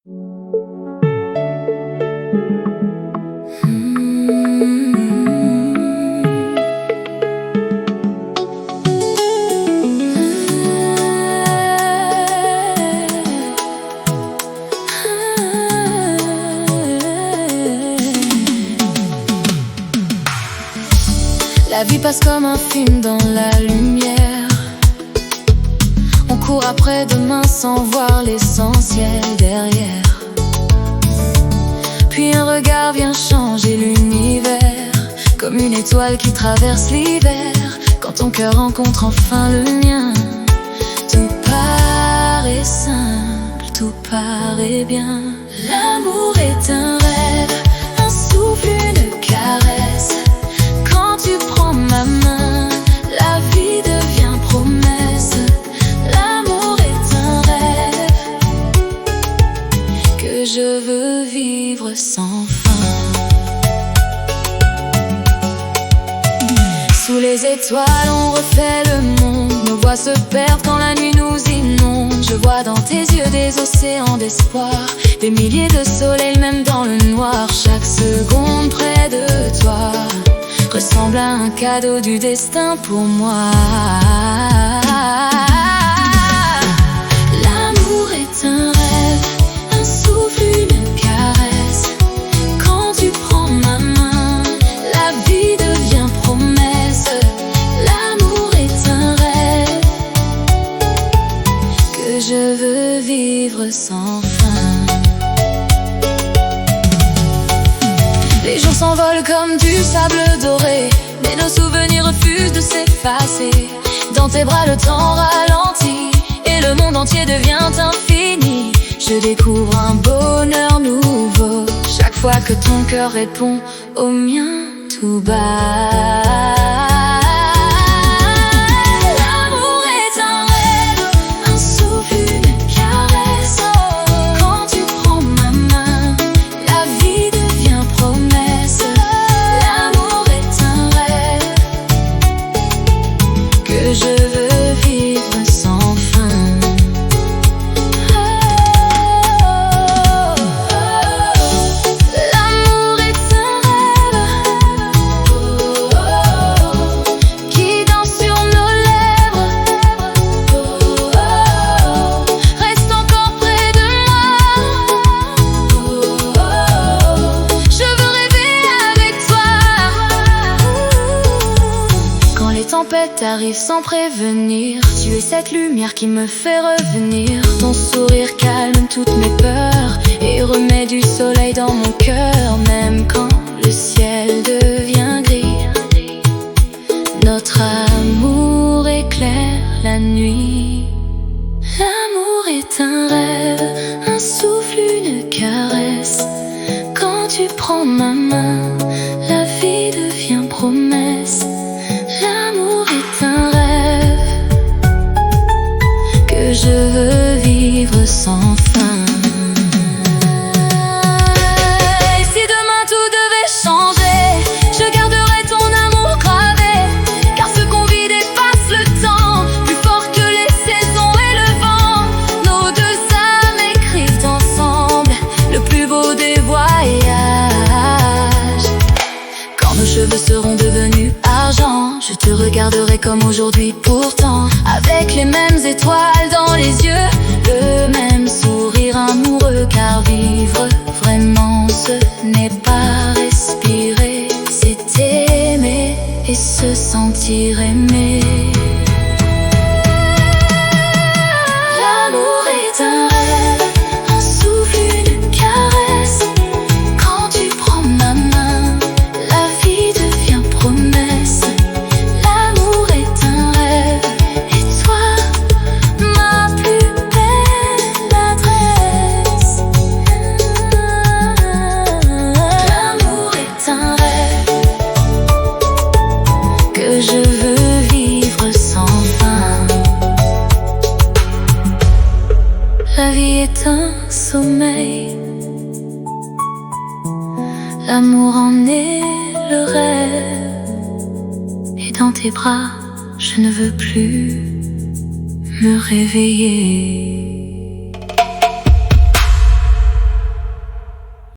La vie passe comme un film dans la lumière. On court après demain sans voir l'essentiel derrière. Puis un regard vient changer l'univers, comme une étoile qui traverse l'hiver. Quand ton cœur rencontre enfin le mien, tout paraît simple, tout paraît bien. L'amour est un rêve, un souffle, une caresse. Quand tu prends ma main, la vie devient promesse. L'amour est un rêve que je veux vivre sans fin. Sous les étoiles on refait le monde. Nos voix se perdent quand la nuit nous inonde. Je vois dans tes yeux des océans d'espoir, des milliers de soleils même dans le noir. Chaque seconde près de toi ressemble à un cadeau du destin pour moi. L'amour est un rêve, un souffle, une caresse. Quand tu prends ma main, la vie devient promesse. L'amour est un rêve que je veux vivre sans fin. Les jours s'envolent comme du sable doré, mais nos souvenirs refusent de s'effacer. Dans tes bras le temps ralentit et le monde entier devient infini. Je découvre un bonheur nouveau chaque fois que ton cœur répond au mien tout bas. Je veux vivre sans fin. L'amour est un rêve qui danse sur nos lèvres. Reste encore près de moi. Je veux rêver avec toi. Quand les tempêtes arrivent sans prévenir, tu es cette lumière qui me fait revenir. Ton sourire calme toutes mes peurs et remet du soleil dans mon cœur. Même quand le ciel devient gris, notre amour éclaire la nuit. L'amour est un rêve, un souffle, une caresse. Quand tu prends ma main, la vie devient promesse. L'amour est un rêve que je veux vivre sans fin. Et si demain tout devait changer, je garderai ton amour gravé. Car ce qu'on vit dépasse le temps, plus fort que les saisons et le vent. Nos deux âmes écrivent ensemble le plus beau des voyages. Quand nos cheveux seront devenus argent, je te regarderai comme aujourd'hui pourtant, avec les mêmes étoiles dans les yeux, le même sourire amoureux. Car vivre vraiment ce n'est pas respirer, c'est aimer et se sentir aimé. L'amour est un rêve, un souffle, une caresse. Quand tu prends ma main, la vie devient promesse. L'amour est un rêve et toi, ma plus belle adresse. L'amour est un rêve que je veux vivre sans fin. La vie est un sommeil, l'amour en est le rêve. Et dans tes bras, je ne veux plus me réveiller.